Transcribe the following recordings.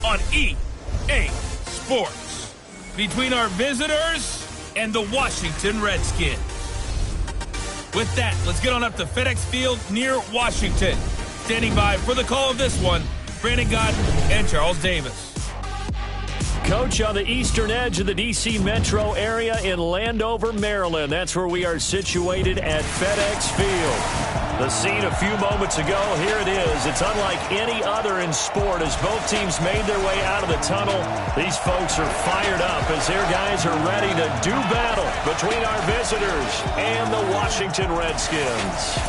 on EA Sports between our visitors and the Washington Redskins. With that, let's get on up to FedEx Field near Washington. Standing by for the call of this one, Brandon Gott and Charles Davis. Coach, on the eastern edge of the D.C. metro area in Landover, Maryland. That's where we are situated at FedEx Field. The scene a few moments ago, here it is. It's unlike any other in sport as both teams made their way out of the tunnel. These folks are fired up as their guys are ready to do battle between our visitors and the Washington Redskins.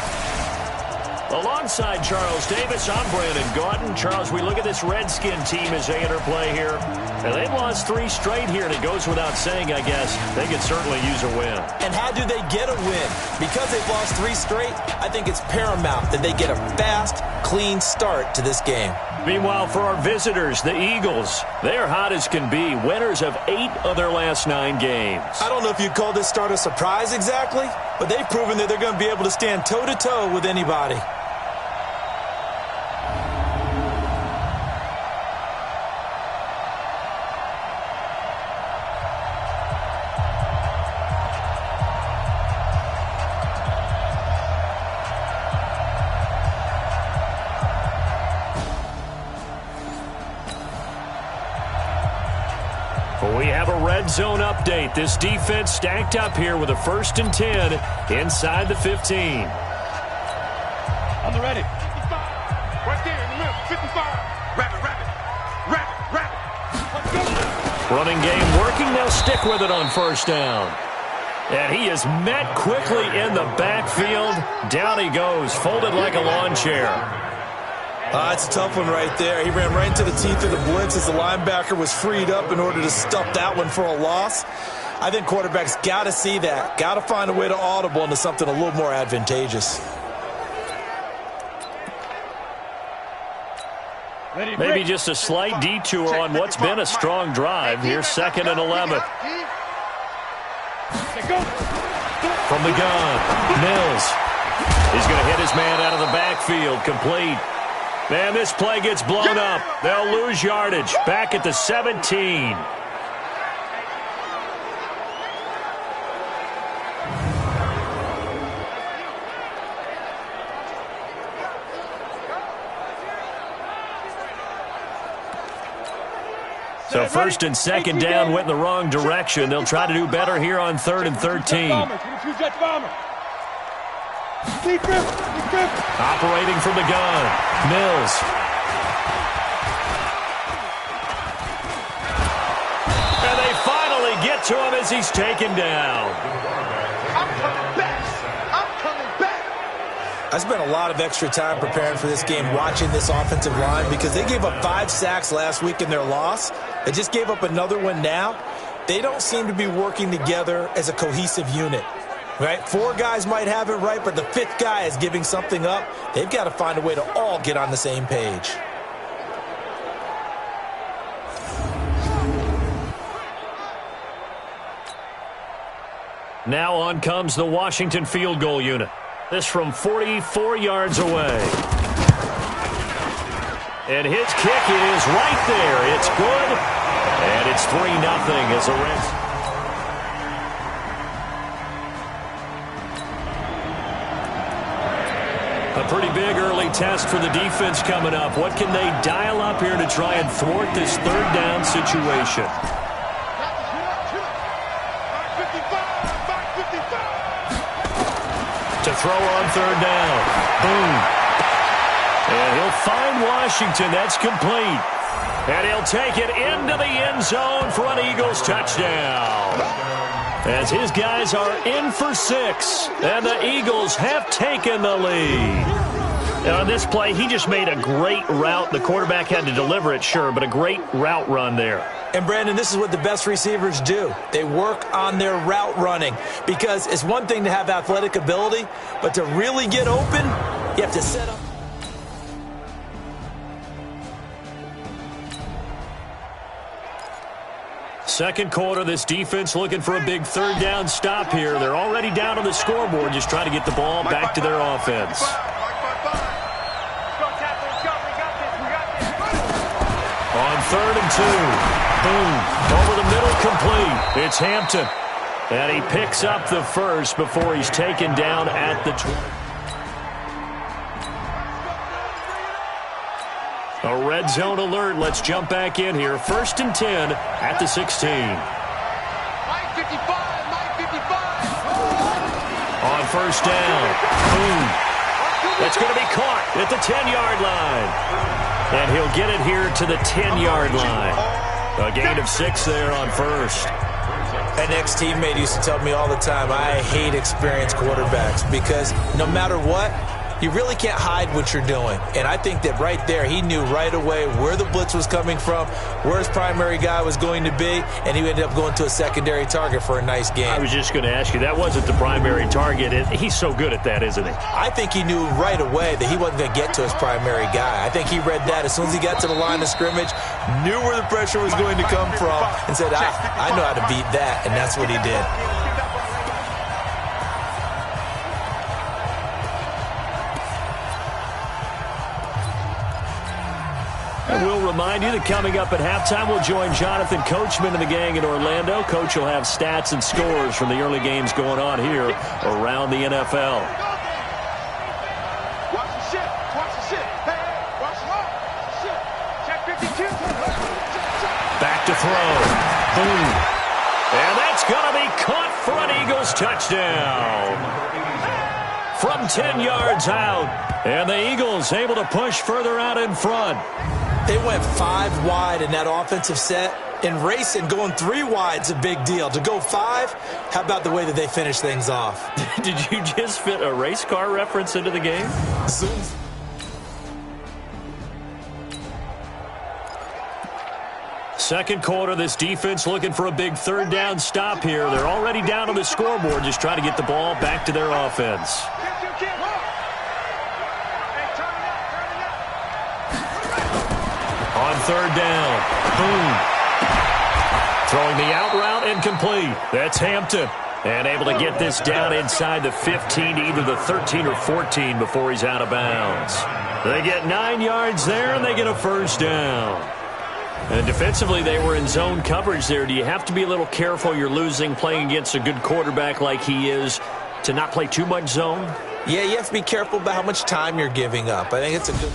Alongside Charles Davis, I'm Brandon Gaudin. Charles, we look at this Redskin team as they interplay here. And they've lost 3 straight here, and it goes without saying, I guess, they could certainly use a win. And how do they get a win? Because they've lost 3 straight, I think it's paramount that they get a fast, clean start to this game. Meanwhile, for our visitors, the Eagles, they're hot as can be. Winners of 8 of their last 9 games. I don't know if you'd call this start a surprise exactly, but they've proven that they're going to be able to stand toe-to-toe with anybody. We have a red zone update. This defense stacked up here with a 1st and 10 inside the 15. On the ready. 55. Right there in the middle. 55. Rapid. Let's go. Running game working. They'll stick with it on 1st down. And he is met quickly in the backfield. Down he goes, folded like a lawn chair. It's a tough one right there. He ran right into the teeth of the blitz as the linebacker was freed up in order to stuff that one for a loss. I think quarterbacks got to see that. Got to find a way to audible into something a little more advantageous. Maybe just a slight detour on what's been a strong drive. Here's 2nd and 11. From the gun, Mills. He's going to hit his man out of the backfield, complete. Man, this play gets blown up. They'll lose yardage. Back at the 17. So 1st and 2nd down went in the wrong direction. They'll try to do better here on 3rd and 13. Operating from the gun, Mills. And they finally get to him as he's taken down. I'm coming back. I spent a lot of extra time preparing for this game watching this offensive line because they gave up 5 sacks last week in their loss. They just gave up another one now. They don't seem to be working together as a cohesive unit. Right? 4 guys might have it right, but the 5th guy is giving something up. They've got to find a way to all get on the same page. Now on comes the Washington field goal unit. This from 44 yards away. And his kick is right there. It's good. And it's 3-0 as the Reds. A pretty big early test for the defense coming up. What can they dial up here to try and thwart this 3rd down situation? To throw on 3rd down. Boom. And he'll find Washington. That's complete. And he'll take it into the end zone for an Eagles touchdown. As his guys are in for 6, and the Eagles have taken the lead. And on this play, he just made a great route. The quarterback had to deliver it, sure, but a great route run there. And, Brandon, this is what the best receivers do. They work on their route running because it's one thing to have athletic ability, but to really get open, you have to set up. Second quarter, this defense looking for a big 3rd down stop here. They're already down on the scoreboard, just trying to get the ball back to their offense. On 3rd and 2. Boom. Over the middle, complete. It's Hampton. And he picks up the first before he's taken down at the 20. A red zone alert. Let's jump back in here. 1st and 10 at the 16. Mike 55, Mike 55. On 1st down. Boom. That's going to be caught at the 10-yard line. And he'll get it here to the 10-yard line. A gain of 6 there on 1st. An ex-teammate used to tell me all the time, I hate experienced quarterbacks because no matter what, you really can't hide what you're doing. And I think that right there, he knew right away where the blitz was coming from, where his primary guy was going to be, and he ended up going to a secondary target for a nice game. I was just going to ask you, that wasn't the primary target. He's so good at that, isn't he? I think he knew right away that he wasn't going to get to his primary guy. I think he read that as soon as he got to the line of scrimmage, knew where the pressure was going to come from, and said, I know how to beat that, and that's what he did. And we'll remind you that coming up at halftime, we'll join Jonathan Coachman and the gang in Orlando. Coach will have stats and scores from the early games going on here around the NFL. Watch the shit. Watch the shit. Hey, watch the shit. Check 52. Back to throw. Boom. And that's going to be caught for an Eagles touchdown. From 10 yards out. And the Eagles able to push further out in front. They went 5 wide in that offensive set. And racing, going 3 wide's a big deal. To go 5, how about the way that they finish things off? Did you just fit a race car reference into the game? Second quarter, this defense looking for a big 3rd down stop here. They're already down on the scoreboard, just trying to get the ball back to their offense. On 3rd down. Boom. Throwing the out route incomplete. That's Hampton. And able to get this down inside the 15 to either the 13 or 14 before he's out of bounds. They get 9 yards there, and they get a 1st down. And defensively, they were in zone coverage there. Do you have to be a little careful you're losing playing against a good quarterback like he is to not play too much zone? Yeah, you have to be careful about how much time you're giving up. I think it's a good...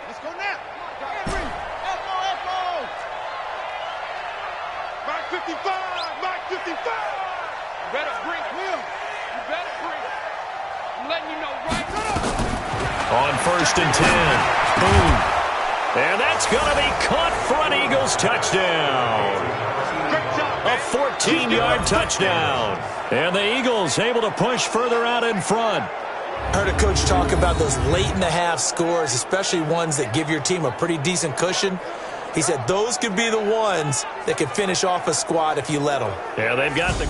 Let's go now. Echo. Mike 55. Mike 55. You better bring him. You better bring him. I'm letting you know right now. On 1st and 10. Boom. And that's going to be caught for an Eagles touchdown. A 14-yard touchdown. And the Eagles able to push further out in front. I heard a coach talk about those late-in-the-half scores, especially ones that give your team a pretty decent cushion. He said those could be the ones that could finish off a squad if you let them. Yeah, they've got the...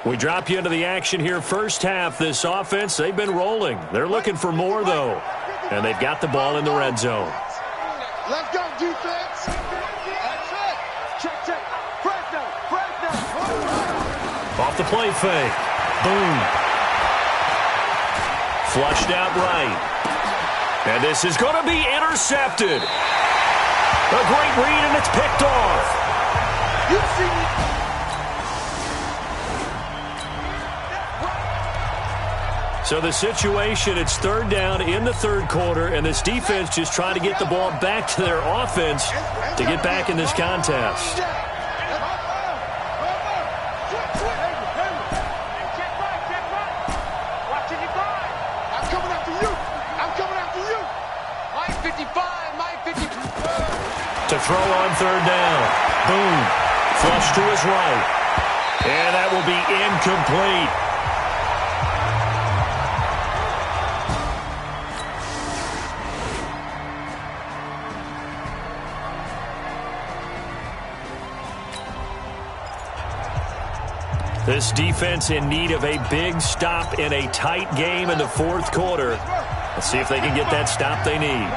We drop you into the action here first half. This offense, they've been rolling. They're looking for more, though. And they've got the ball in the red zone. Let's go, defense. That's it. Check. Press now. Off the play fake. Boom. Flushed out right. And this is going to be intercepted. A great read, and it's picked off. You see me. So the situation, it's 3rd down in the 3rd quarter, and this defense just trying to get the ball back to their offense to get back in this contest. To throw on 3rd down. Boom. Flush to his right. And that will be incomplete. This defense in need of a big stop in a tight game in the 4th quarter. Let's see if they can get that stop they need.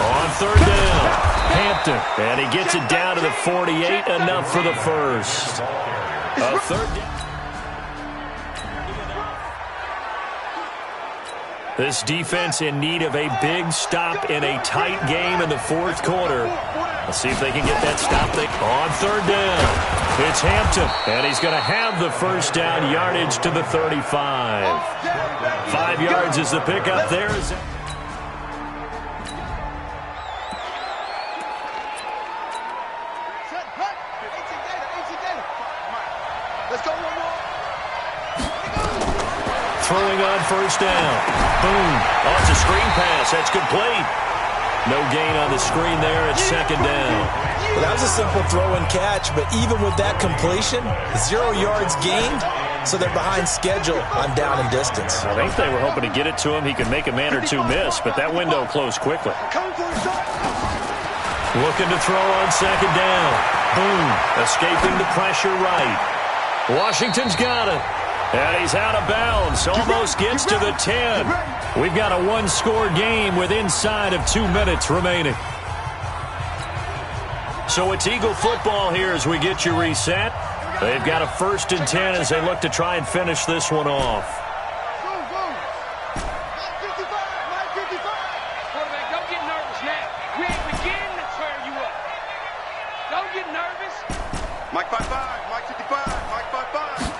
On 3rd down, Hampton. And he gets it down to the 48, enough for the first. A 3rd down. This defense in need of a big stop in a tight game in the fourth quarter. Let's see if they can get that stop thing on third down. It's Hampton, and he's going to have the first down, yardage to the 35. 5 yards is the pickup there. Throwing on first down. Boom. Oh, it's a screen pass. That's complete. No gain on the screen there. It's second down. Well, that was a simple throw and catch, but even with that completion, 0 yards gained, so they're behind schedule on down and distance. I think they were hoping to get it to him. He could make a man or two miss, but that window closed quickly. Looking to throw on second down. Boom. Escaping the pressure right. Washington's got it. And he's out of bounds. Almost gets to the 10. We've got a one-score game with inside of 2 minutes remaining. So it's Eagle football here as we get you reset. They've got a 1st and 10 as they look to try and finish this one off. Quarterback, don't get nervous now. We ain't beginning to tear you up. Don't get nervous. Mike 5-5, Mike 55, Mike 5-5.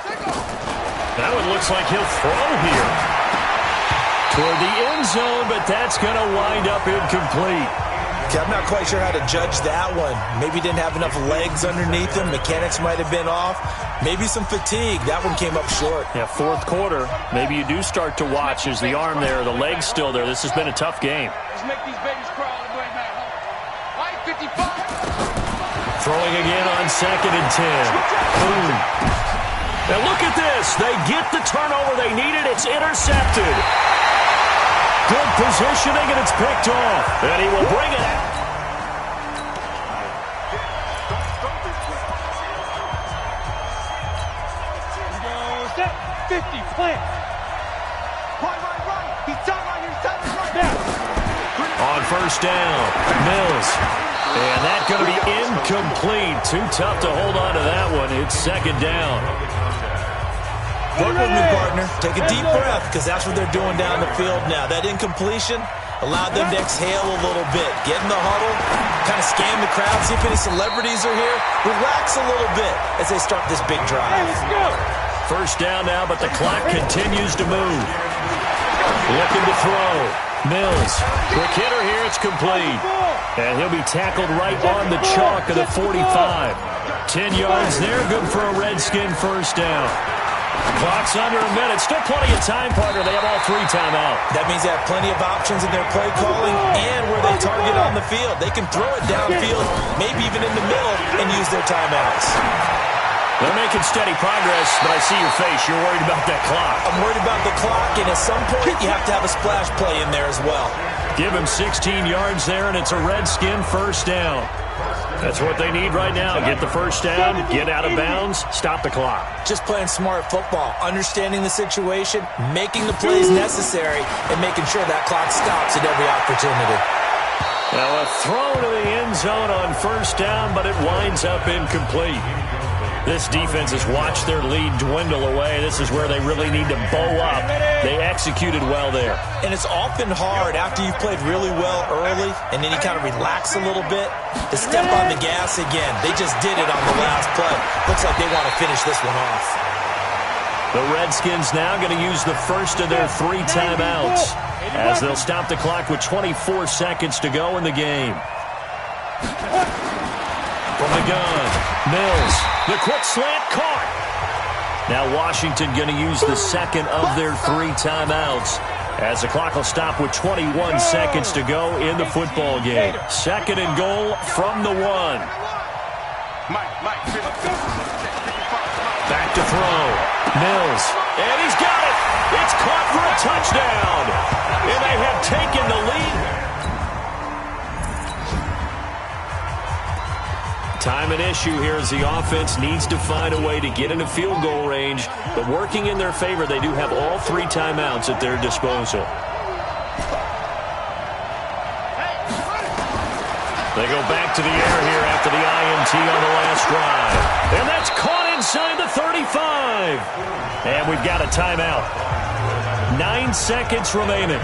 That one looks like he'll throw here toward the end zone, but that's going to wind up incomplete. Okay, I'm not quite sure how to judge that one. Maybe didn't have enough legs underneath him. Mechanics might have been off. Maybe some fatigue. That one came up short. Yeah, fourth quarter. Maybe you do start to watch. Is the arm there, the leg's still there. This has been a tough game. Let's make these babies crawl all the way back home. Mike 55. Throwing again on 2nd and 10. Boom. Now look at this. They get the turnover they needed. It's intercepted. Good positioning, and it's picked off. And he will bring it out. Step 50, plant. Right. He's tight right. Now. On first down, Mills. And that's going to be incomplete. Too tough to hold on to that one. It's second down. Work with me, partner. Take a deep breath, because that's what they're doing down the field now. That incompletion allowed them to exhale a little bit. Get in the huddle, kind of scan the crowd, see if any celebrities are here. Relax a little bit as they start this big drive. First down now, but the clock continues to move. Looking to throw. Mills. Quick hitter here. It's complete. And he'll be tackled right on the chalk of the 45. 10 yards there. Good for a Redskin first down. Clock's under a minute. Still plenty of time, partner. They have all 3 timeouts. That means they have plenty of options in their play calling and where they target on the field. They can throw it downfield, maybe even in the middle, and use their timeouts. They're making steady progress, but I see your face. You're worried about that clock. I'm worried about the clock, and at some point, you have to have a splash play in there as well. Give him 16 yards there, and it's a Redskin first down. That's what they need right now. Get the first down, get out of bounds, stop the clock. Just playing smart football, understanding the situation, making the plays necessary, and making sure that clock stops at every opportunity. Now a throw to the end zone on first down, but it winds up incomplete. This defense has watched their lead dwindle away. This is where they really need to bow up. They executed well there. And it's often hard after you've played really well early and then you kind of relax a little bit to step on the gas again. They just did it on the last play. Looks like they want to finish this one off. The Redskins now going to use the first of their 3 timeouts as they'll stop the clock with 24 seconds to go in the game. From the gun, Mills, the quick slant caught. Now Washington going to use the second of their 3 timeouts as the clock will stop with 21 seconds to go in the football game. 2nd and goal from the 1. Back to throw. Mills, and he's got it. It's caught for a touchdown. And they have taken the lead. Time and issue here as the offense needs to find a way to get into field goal range. But working in their favor, they do have all 3 timeouts at their disposal. They go back to the air here after the INT on the last drive. And that's caught inside the 35. And we've got a timeout. 9 seconds remaining.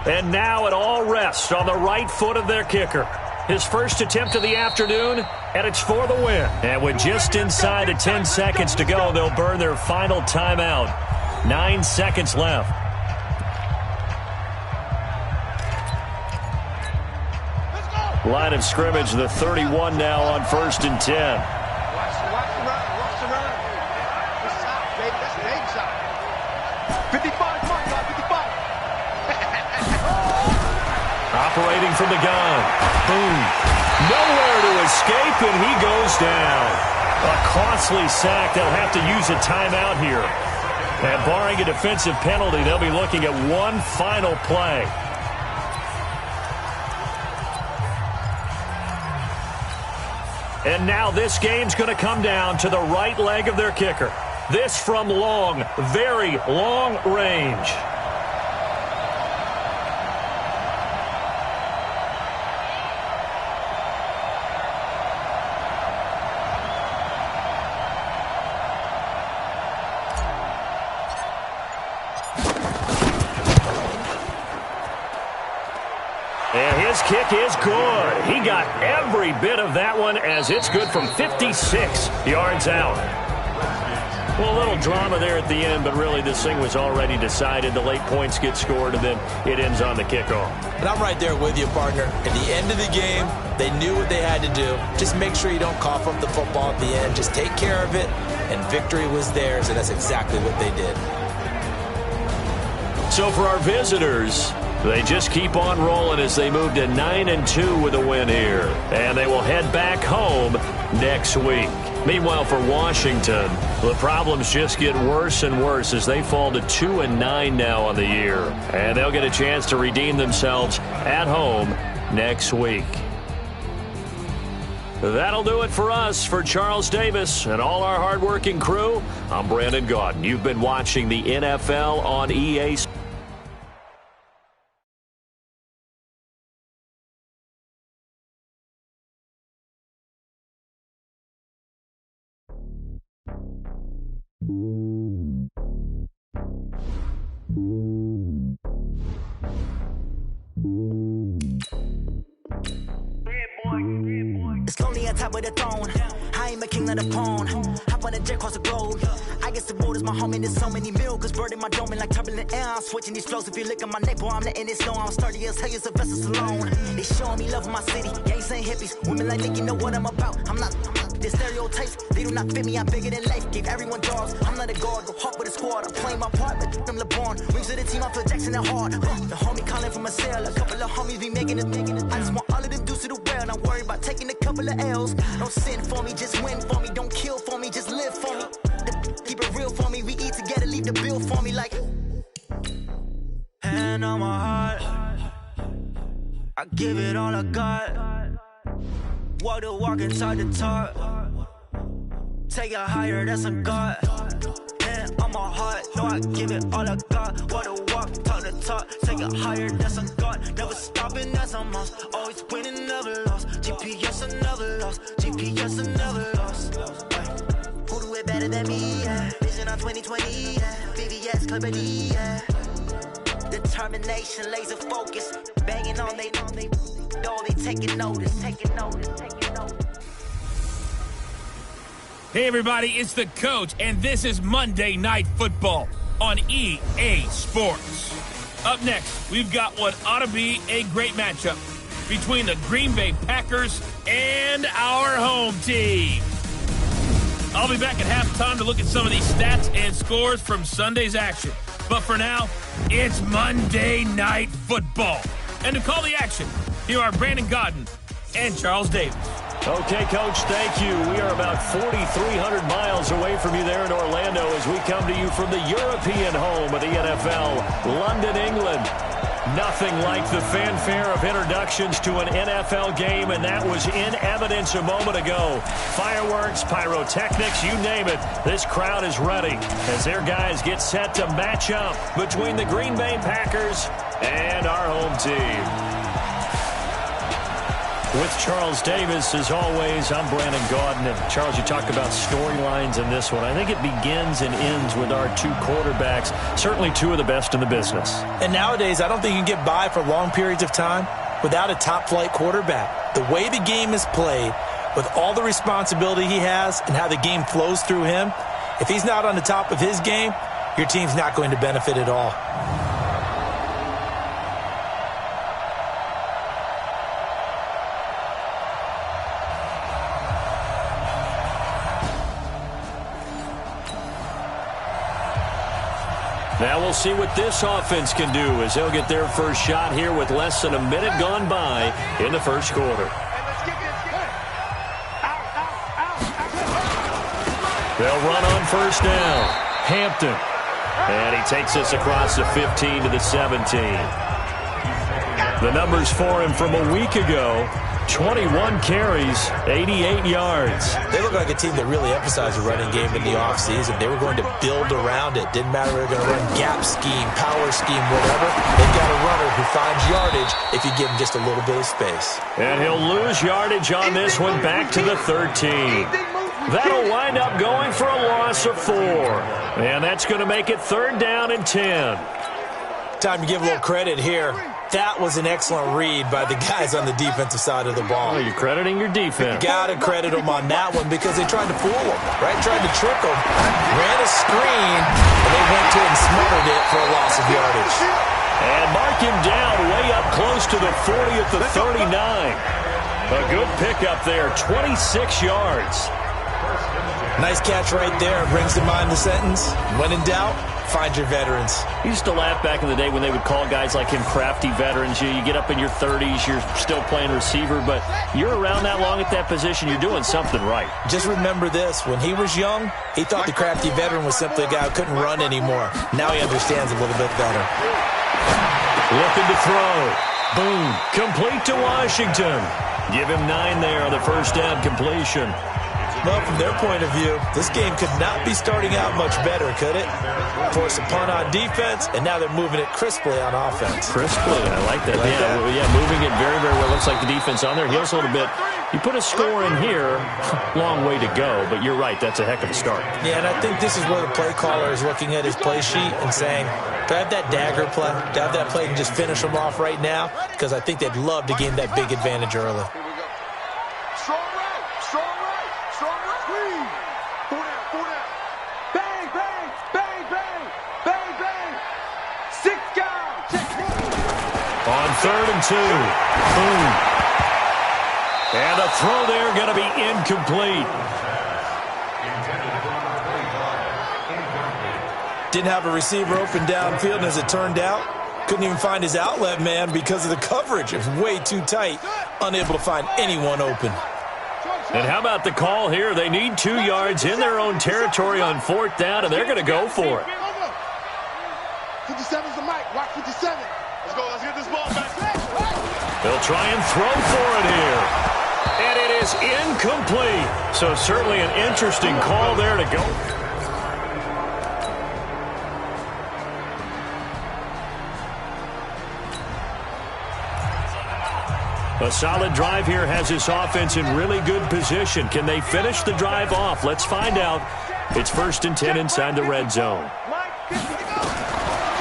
And now it all rests on the right foot of their kicker. His first attempt of the afternoon, and it's for the win. And with just inside of 10 seconds to go, they'll burn their final timeout. 9 seconds left. Line of scrimmage, the 31 now on 1st and 10. Watch the run. Good shot, baby. That's a big shot. 55, come on, y'all, 55. Operating from the gun. Boom. Nowhere to escape, and he goes down. A costly sack. They'll have to use a timeout here. And barring a defensive penalty, they'll be looking at one final play. And now this game's going to come down to the right leg of their kicker. This from long, very long range. And his kick is good. He got every bit of that one as it's good from 56 yards out. Well, a little drama there at the end, but really this thing was already decided. The late points get scored, and then it ends on the kickoff. And I'm right there with you, partner. At the end of the game, they knew what they had to do. Just make sure you don't cough up the football at the end. Just take care of it, and victory was theirs, and that's exactly what they did. So for our visitors, they just keep on rolling as they move to 9-2 with a win here. And they will head back home next week. Meanwhile, for Washington, the problems just get worse and worse as they fall to 2-9 now on the year. And they'll get a chance to redeem themselves at home next week. That'll do it for us. For Charles Davis and all our hardworking crew, I'm Brandon Gaudin. You've been watching the NFL on EA Sports. It's lonely on top of the throne. I ain't a king of the pawn. Hop on a jet across the globe. I guess the road is my home and there's so many milk. Bird in my dome and like turbulent air. I'm switching these flows. If you look at my neck, boy, I'm letting it snow. I'm sturdy as hell as a vessel alone. They showing me love in my city. Gangs ain't hippies. Women like Nick, you know what I'm about. I'm not the stereotypes. They do not fit me. I'm bigger than life. Gave everyone jobs. I'm not a guard. Go hard with a squad. I'm playing my part. But them LeBron. Rings to the team. I feel Jackson and hard. The homie calling from a cell. A couple of homies be making it. I just want all of them dudes to the well. Not worry about taking a couple of L's. Don't sin for me. Just win for me. Don't kill for me. Just live for me. Keep it real for me. We eat together. Leave the bill for me like. Hand on my heart. I give it all I got. Walk the walk inside the talk. Take it higher, that's a God. Hand on my heart, no, I give it all I got. Walk the walk, talk the talk. Take it higher, that's a God. Never stopping, that's a must. Always winning, never lost. GPS, I never lost. GPS, I never lost. Who do it better than me? Yeah. Vision on 2020. Yeah. VVS, Clippity. Yeah. Determination, laser focus. Banging on they taking notice. Hey everybody, it's the coach, and this is Monday Night Football on EA Sports. Up next, we've got what ought to be a great matchup between the Green Bay Packers and our home team. I'll be back at halftime to look at some of these stats and scores from Sunday's action. But for now, it's Monday Night Football. And to call the action, here are Brandon Gaudin and Charles Davis. Okay, Coach, thank you. We are about 4,300 miles away from you there in Orlando as we come to you from the European home of the NFL, London, England. Nothing like the fanfare of introductions to an NFL game, and that was in evidence a moment ago. Fireworks, pyrotechnics, you name it. This crowd is ready as their guys get set to match up between the Green Bay Packers and our home team. With Charles Davis, as always, I'm Brandon Gaudin. And Charles, you talk about storylines in this one. I think it begins and ends with our two quarterbacks, certainly two of the best in the business. And nowadays, I don't think you can get by for long periods of time without a top-flight quarterback. The way the game is played, with all the responsibility he has and how the game flows through him, if he's not on the top of his game, your team's not going to benefit at all. Now we'll see what this offense can do as they'll get their first shot here with less than a minute gone by in the first quarter. They'll run on first down. Hampton. And he takes us across the 15 to the 17. The numbers for him from a week ago, 21 carries, 88 yards. They look like a team that really emphasized the running game in the offseason. They were going to build around it. Didn't matter if they were going to run gap scheme, power scheme, whatever. They've got a runner who finds yardage if you give him just a little bit of space. And he'll lose yardage on this one back to the 13. That'll wind up going for a loss of 4. And that's going to make it 3rd down and 10. Time to give a little credit here. That was an excellent read by the guys on the defensive side of the ball. Oh, you're crediting your defense. Got to credit them on that one because they tried to fool them, right? Tried to trick them. Ran a screen, and they went to it and smothered it for a loss of yardage. And mark him down way up close to the 40 at the 39. A good pickup there, 26 yards. Nice catch right there. Brings to mind the sentence, when in doubt, find your veterans. You used to laugh back in the day when they would call guys like him crafty veterans. You get up in your 30s, you're still playing receiver, but you're around that long at that position, you're doing something right. Just remember this. When he was young, he thought the crafty veteran was simply a guy who couldn't run anymore. Now he understands a little bit better. Looking to throw. Boom. Complete to Washington. Give him 9 there on the first down completion. Well, from their point of view, this game could not be starting out much better, could it? Force a punt on defense, and now they're moving it crisply on offense. Crisply, I like that. Yeah, moving it very, very well. Looks like the defense on their heels a little bit. You put a score in here, long way to go, but you're right, that's a heck of a start. Yeah, and I think this is where the play caller is looking at his play sheet and saying, do I have that dagger play? Do I have that play and just finish them off right now? Because I think they'd love to gain that big advantage early. On 3rd and 2. Boom. And a throw there going to be incomplete. Didn't have a receiver open downfield, and as it turned out, couldn't even find his outlet man because of the coverage. It was way too tight, unable to find anyone open. And how about the call here? They need 2 yards in their own territory on 4th down, and they're going to go for it. 57's the mic. Watch 57. Let's go. Let's get this ball back. They'll try and throw for it here. And it is incomplete. So certainly an interesting call there to go. A solid drive here has this offense in really good position. Can they finish the drive off? Let's find out. It's 1st and 10 inside the red zone.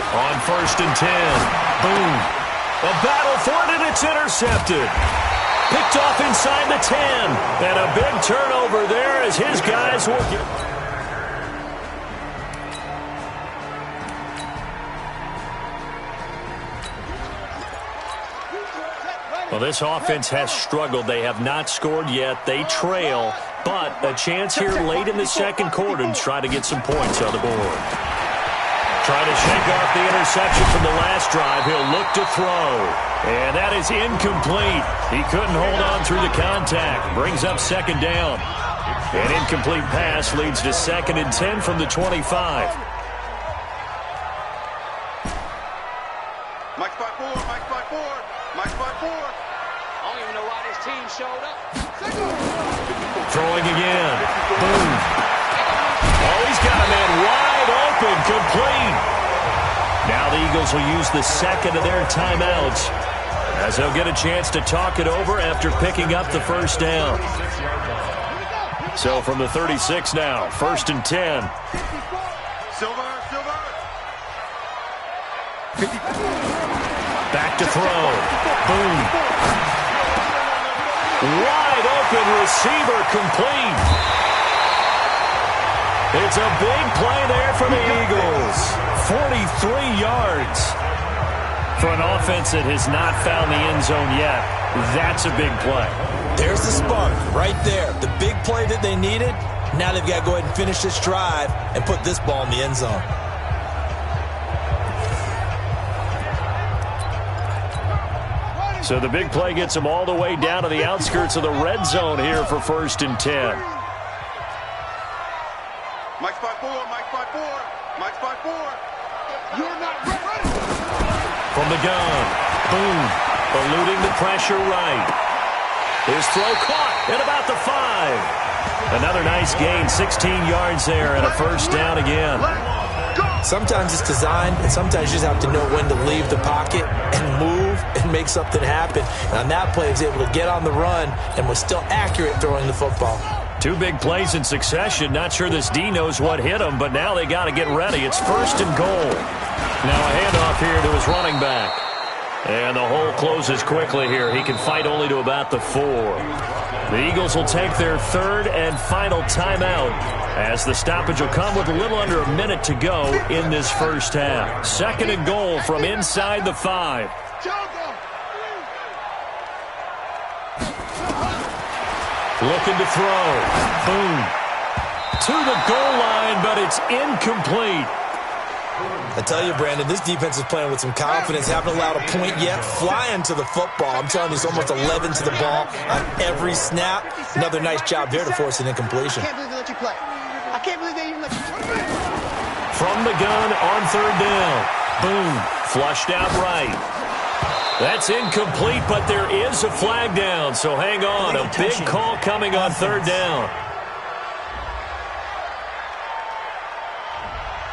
On 1st and 10. Boom. A battle for it, and it's intercepted. Picked off inside the 10. And a big turnover there as his guys will get... Well, this offense has struggled. They have not scored yet. They trail, but a chance here late in the second quarter to try to get some points on the board. Trying to shake off the interception from the last drive. He'll look to throw. And that is incomplete. He couldn't hold on through the contact. Brings up 2nd down. An incomplete pass leads to 2nd and 10 from the 25. Mike's by 4, Mike's by 4, Mike's by 4. I don't even know why this team showed up. Throwing again. Boom. Oh, he's got a man wide open, complete. Now the Eagles will use the second of their timeouts as they'll get a chance to talk it over after picking up the first down. So from the 36 now, 1st and 10. Silver. Back to throw. Boom. Wide open receiver, complete. It's a big play there for the Eagles. 43 yards. For an offense that has not found the end zone yet, that's a big play. There's the spark right there. The big play that they needed. Now they've got to go ahead and finish this drive and put this ball in the end zone. So the big play gets them all the way down to the outskirts of the red zone here for 1st and 10. Mike's by 4, Mike's by 4, Mike's by 4. You're not ready. From the gun. Boom. Eluding the pressure right. His throw caught at about the 5. Another nice gain, 16 yards there, and a first down again. Sometimes it's designed, and sometimes you just have to know when to leave the pocket and move and make something happen. And on that play, he was able to get on the run and was still accurate throwing the football. 2 big plays in succession. Not sure this D knows what hit him, but now they got to get ready. It's 1st and goal. Now a handoff here to his running back. And the hole closes quickly here. He can fight only to about the 4. The Eagles will take their 3rd and final timeout as the stoppage will come with a little under a minute to go in this first half. 2nd and goal from inside the 5. Looking to throw. Boom. To the goal line, but it's incomplete. I tell you, Brandon, this defense is playing with some confidence. Haven't allowed a point yet. Flying to the football. I'm telling you, it's almost 11 to the ball on every snap. Another nice job there to force an incompletion. I can't believe they let you play. I can't believe they even let you play. From the gun on 3rd down. Boom. Flushed out right. That's incomplete, but there is a flag down. So hang on. A big call coming on 3rd down.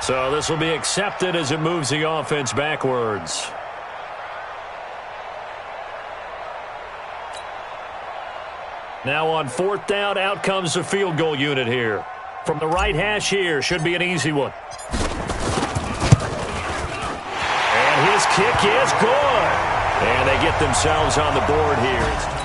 So this will be accepted as it moves the offense backwards. Now on 4th down, out comes the field goal unit here. From the right hash here, should be an easy one. And his kick is good. And they get themselves on the board here.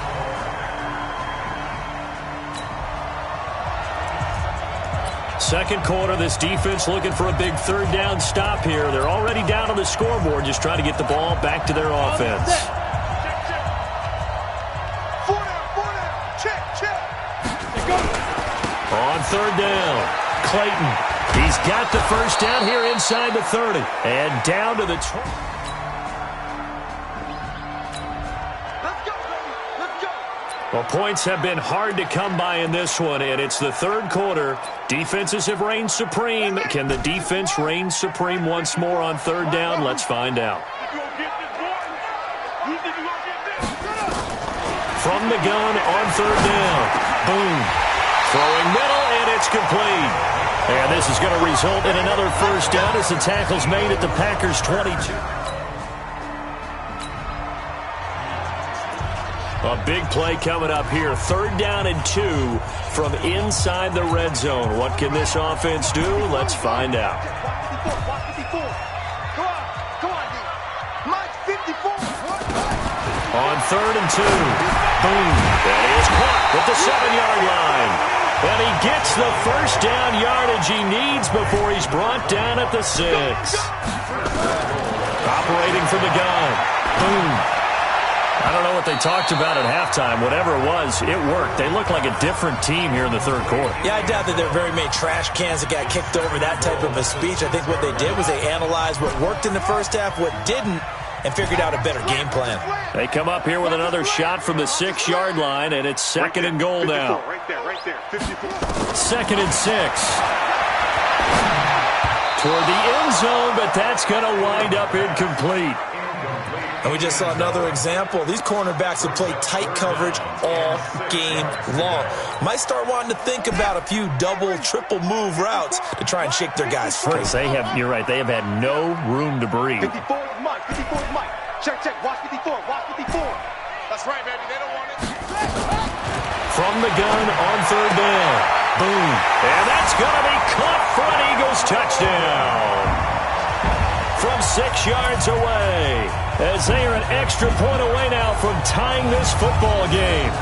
Second quarter, this defense looking for a big 3rd down stop here. They're already down on the scoreboard, just trying to get the ball back to their offense. On 3rd down, Clayton. He's got the first down here inside the 30. And down to the 20. Well, points have been hard to come by in this one, and it's the 3rd quarter. Defenses have reigned supreme. Can the defense reign supreme once more on 3rd down? Let's find out. From the gun on 3rd down. Boom. Throwing middle, and it's complete. And this is going to result in another first down as the tackle's made at the Packers' 22. A big play coming up here. 3rd down and 2 from inside the red zone. What can this offense do? Let's find out. On 3rd and 2. Boom. And he is caught at the 7-yard line. And he gets the first down yardage he needs before he's brought down at the 6. Operating from the gun. Boom. I don't know what they talked about at halftime. Whatever it was, it worked. They look like a different team here in the 3rd quarter. Yeah, I doubt that there are very many trash cans that got kicked over, that type of a speech. I think what they did was they analyzed what worked in the first half, what didn't, and figured out a better game plan. They come up here with another shot from the 6-yard line, and it's 2nd and goal now. Right there, 54. 2nd and 6. Toward the end zone, but that's going to wind up incomplete. And we just saw another example. These cornerbacks have played tight coverage all game long. Might start wanting to think about a few double, triple move routes to try and shake their guys free. You're right. They have had no room to breathe. 54 is Mike. 54 is Mike. Check. Watch 54. Watch 54. That's right, baby. They don't want it. From the gun on third down. Boom. And that's going to be caught for an Eagles touchdown. From 6 yards away, as they are an extra point away now from tying this football game.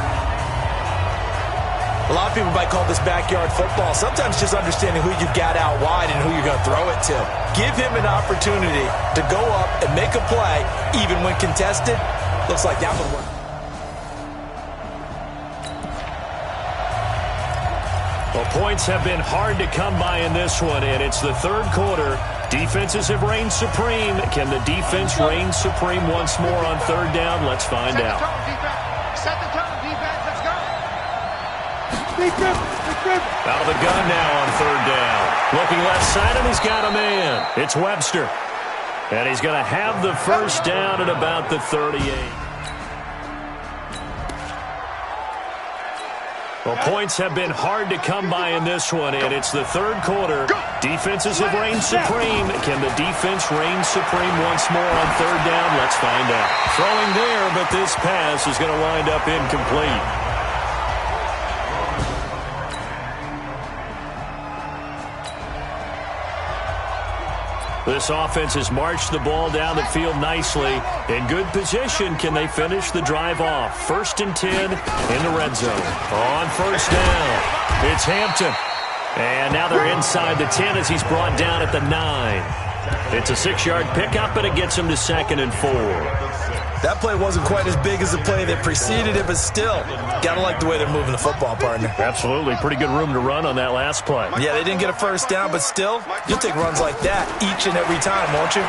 A lot of people might call this backyard football. Sometimes just understanding who you got out wide and who you're going to throw it to. Give him an opportunity to go up and make a play, even when contested. Looks like that would work. Well, points have been hard to come by in this one, and it's the third quarter. Defenses have reigned supreme. Can the defense reign supreme once more on third down? Let's find out. Set the tone, defense. Let's go. Out of the gun now on third down. Looking left side, and he's got a man. It's Webster. And he's going to have the first down at about the 38. Well, points have been hard to come by in this one, and it's the third quarter. Defenses have reigned supreme. Can the defense reign supreme once more on third down? Let's find out. Throwing there, but this pass is going to wind up incomplete. This offense has marched the ball down the field nicely. In good position, can they finish the drive off? 1st and 10 in the red zone. On first down, it's Hampton. And now they're inside the 10 as he's brought down at the 9. It's a 6-yard pickup, and it gets him to 2nd and 4. That play wasn't quite as big as the play that preceded it, but still, gotta like the way they're moving the football, partner. Absolutely. Pretty good room to run on that last play. Yeah, they didn't get a first down, but still, you'll take runs like that each and every time, won't you?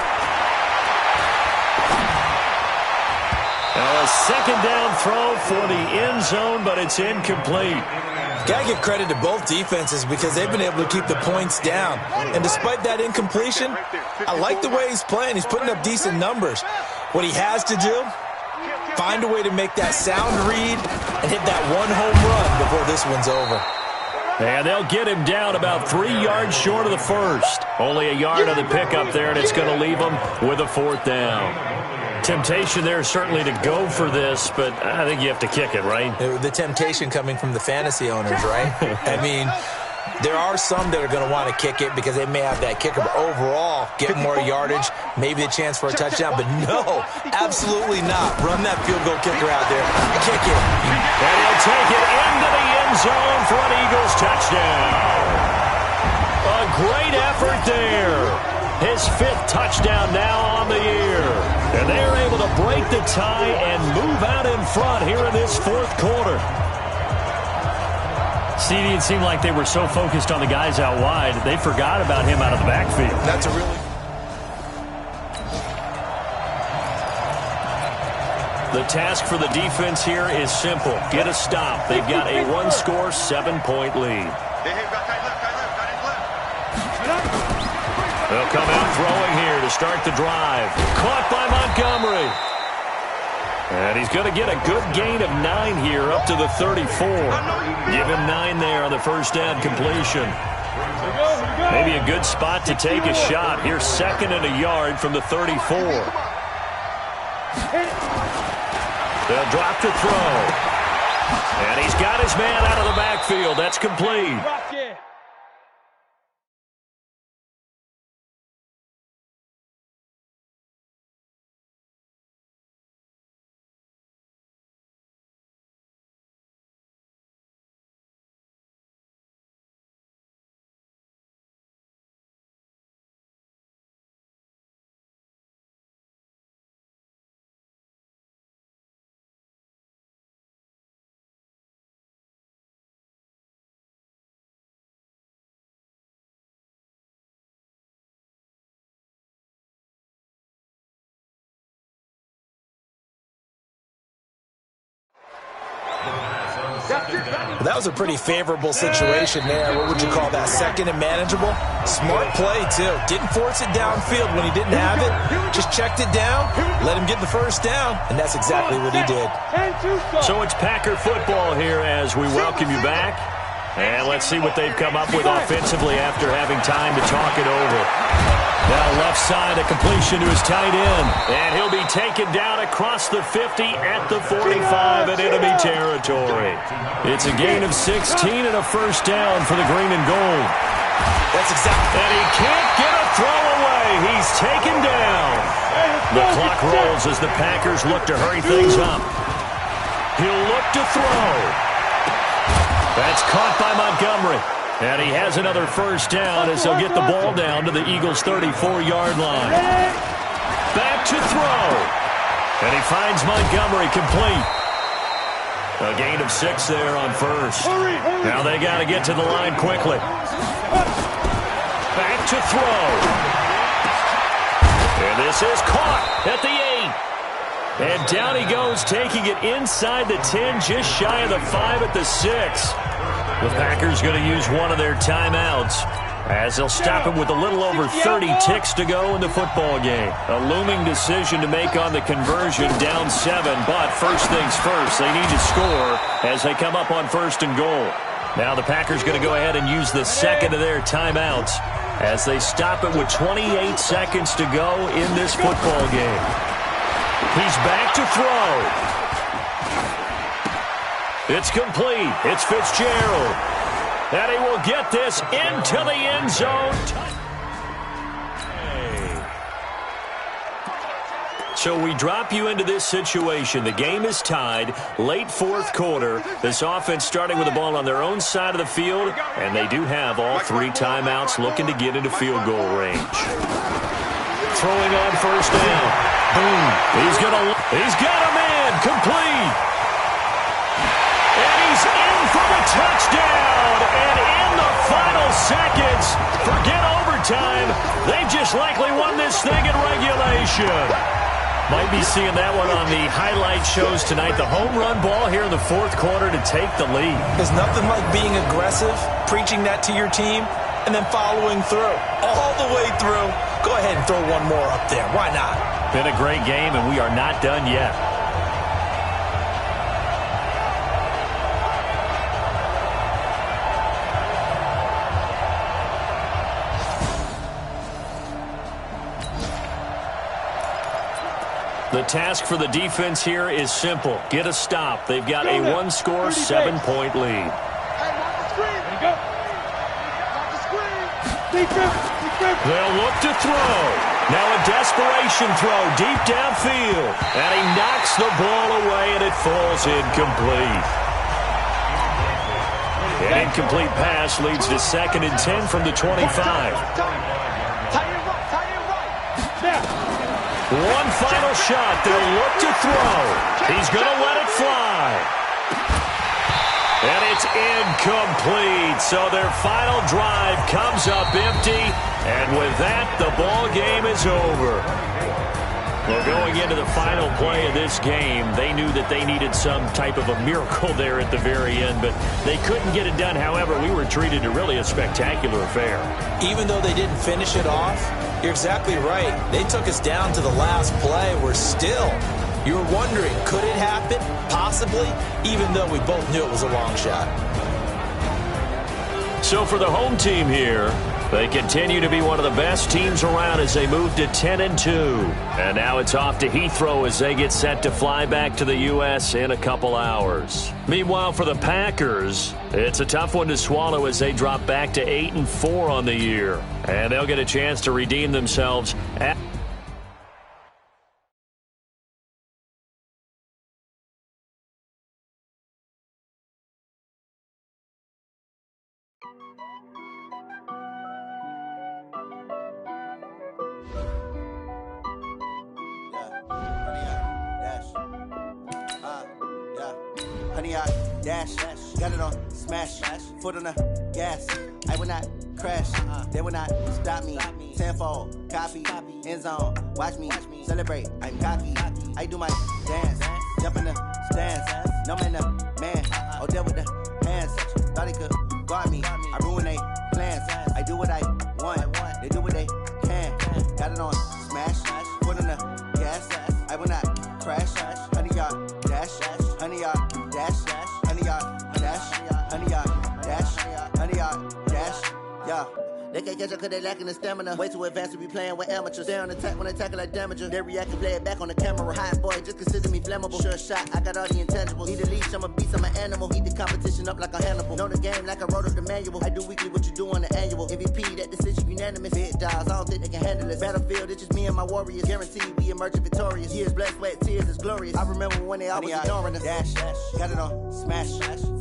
Now a second down throw for the end zone, but it's incomplete. Got to give credit to both defenses because they've been able to keep the points down. And despite that incompletion, I like the way he's playing. He's putting up decent numbers. What he has to do, find a way to make that sound read and hit that one home run before this one's over. And they'll get him down about 3 yards short of the first. Only a yard on the pickup there, and it's going to leave him with a 4th down. Temptation there certainly to go for this, but I think you have to kick it, right? The temptation coming from the fantasy owners, right? I mean, there are some that are going to want to kick it because they may have that kicker, but overall, get more yardage, maybe a chance for a touchdown, but no, absolutely not. Run that field goal kicker out there. Kick it. And he'll take it into the end zone for an Eagles touchdown. A great effort there. His 5th touchdown now on the year. And they're able to break the tie and move out in front here in this 4th quarter. CD, it seemed like they were so focused on the guys out wide, they forgot about him out of the backfield. That's a really... The task for the defense here is simple. Get a stop. They've got a 1-score, 7-point lead. They'll come out throwing here to start the drive. Caught by Montgomery. And he's going to get a good gain of 9 here up to the 34. Give him 9 there on the first down completion. Maybe a good spot to take a shot. Here's 2nd and a yard from the 34. They'll drop the throw. And he's got his man out of the backfield. That's complete. Well, that was a pretty favorable situation there. What would you call that? Second and manageable? Smart play, too. Didn't force it downfield when he didn't have it. Just checked it down, let him get the first down, and that's exactly what he did. So it's Packer football here as we welcome you back. And let's see what they've come up with offensively after having time to talk it over. Now left side, a completion to his tight end. And he'll be taken down across the 50 at the 45 in enemy territory. It's a gain of 16 and a first down for the green and gold. That's exactly. And he can't get a throw away. He's taken down. The clock rolls as the Packers look to hurry things up. He'll look to throw. That's caught by Montgomery. And he has another first down as he'll get the ball down to the Eagles' 34-yard line. Back to throw. And he finds Montgomery complete. A gain of 6 there on first. Now they got to get to the line quickly. Back to throw. And this is caught at the 8. And down he goes, taking it inside the 10, just shy of the 5 at the 6. The Packers going to use one of their timeouts as they'll stop it with a little over 30 ticks to go in the football game. A looming decision to make on the conversion, down 7, but first things first, they need to score as they come up on first and goal. Now the Packers going to go ahead and use the second of their timeouts as they stop it with 28 seconds to go in this football game. He's back to throw. It's complete. It's Fitzgerald. And he will get this into the end zone. So we drop you into this situation. The game is tied. Late fourth quarter. This offense starting with the ball on their own side of the field. And they do have all 3 timeouts looking to get into field goal range. Throwing on first down. Boom. He's got him in. Complete. And he's in for the touchdown. And in the final seconds, forget overtime. They've just likely won this thing in regulation. Might be seeing that one on the highlight shows tonight. The home run ball here in the fourth quarter to take the lead. There's nothing like being aggressive, preaching that to your team, and then following through. All the way through. Go ahead and throw one more up there. Why not? Been a great game, and we are not done yet. The task for the defense here is simple. Get a stop. They've got a 1-score, 7-point lead. They'll look to throw. Now a desperation throw deep downfield. And he knocks the ball away, and it falls incomplete. An incomplete pass leads to 2nd and 10 from the 25. One final shot. They'll look to throw. He's going to let it fly. And it's incomplete. So their final drive comes up empty. And with that, the ball game is over. Well, going into the final play of this game, they knew that they needed some type of a miracle there at the very end, but they couldn't get it done. However, we were treated to really a spectacular affair. Even though they didn't finish it off, you're exactly right. They took us down to the last play. We're still, you were wondering, could it happen? Possibly, even though we both knew it was a long shot. So for the home team here, they continue to be one of the best teams around as they move to 10-2. And now it's off to Heathrow as they get set to fly back to the U.S. in a couple hours. Meanwhile, for the Packers, it's a tough one to swallow as they drop back to 8-4 on the year. And they'll get a chance to redeem themselves at got it on smash, foot on the gas. I will not crash, they will not stop me. Tenfold, copy, end zone, watch me celebrate. I'm cocky, I do my dance, jump in the stands. No man, the man. Oh, there with the hands. Thought he could guard me. I ruin they plans. I do what I want. They do what they can. Got it on smash. Foot on the gas. I will not crash. 100 yard dash. 100 yard dash. 100 yard dash. 100 yard dash. 100 yard dash. Yeah. They can't catch up cause they lacking the stamina. Way too advanced to be playing with amateurs. Stay on attack when they tackle like damager. They react and play it back on the camera. Hot boy, just consider me flammable. Sure shot, I got all the intangibles. Need a leash, I'm a beast, I'm an animal. Heat the competition up like a Hannibal. Know the game like I wrote up the manual. I do weekly what you do on the annual. MVP, that decision unanimous. Big dogs, I don't think they can handle it. Battlefield, it's just me and my warriors. Guaranteed we emerging victorious. Years, blood, sweat, tears, it's glorious. I remember when they always ignoring us. Dash, got it on smash.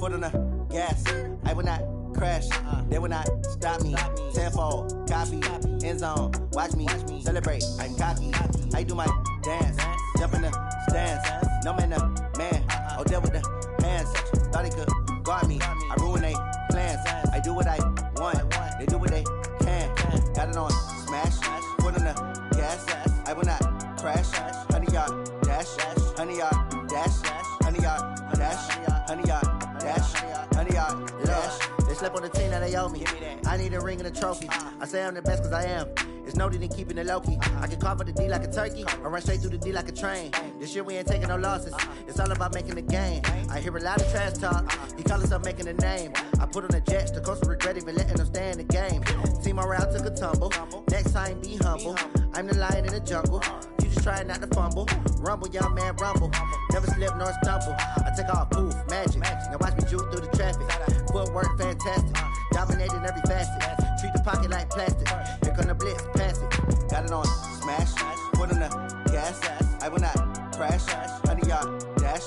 Foot on the gas. I will not crash, they will not stop me. Tenfold, copy, end zone, watch me celebrate. I'm cocky, I do my dance, jump in the stands. No man, the man. Oh, there with the hands. Thought he could guard me. I ruin they plans. I do what I want. They do what they can. Got it on smash, foot on the gas. I will not crash. 100 yard dash, 100 yard dash, 100 yard dash, 100 yard dash, 100 yard dash. They slept on the team that they owe me. I need a ring and a trophy. I say I'm the best cause I am. It's no need in keeping it low-key. I can carve up the D like a turkey or run straight through the D like a train. This year we ain't taking no losses. It's all about making the game. I hear a lot of trash talk. He call himself making a name. I put on the Jets. The coach will regret even letting them stay in the game. Team morale took a tumble. Next time be humble. I'm the lion in the jungle. You just trying not to fumble. Rumble, young man, rumble. Never slip nor stumble. I take off, poof, magic. Now watch me juke through the traffic. Footwork fantastic. Dominating every facet. Treat the pocket like plastic. Here come the blitz, pass it. Got it on smash. Foot on the gas. I will not crash. 100 yard dash.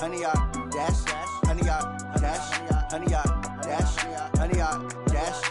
100 yard dash. 100 yard dash. 100 yard dash. 100 yard dash.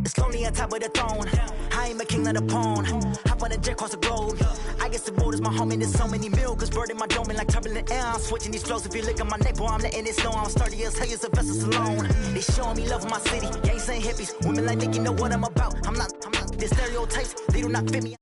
It's lonely on top of the throne. I ain't a king of the pawn. Hop on a jet across the globe. I guess the world is my home and there's so many milkers birding my dome like turbulent air. I'm switching these flows. If you look at my neck, boy, I'm letting it snow. I'm sturdy as hell as a vessel alone. They showing me love in my city. Gangs ain't hippies. Women like Nicky know what I'm about. I'm not. The stereotypes, they do not fit me.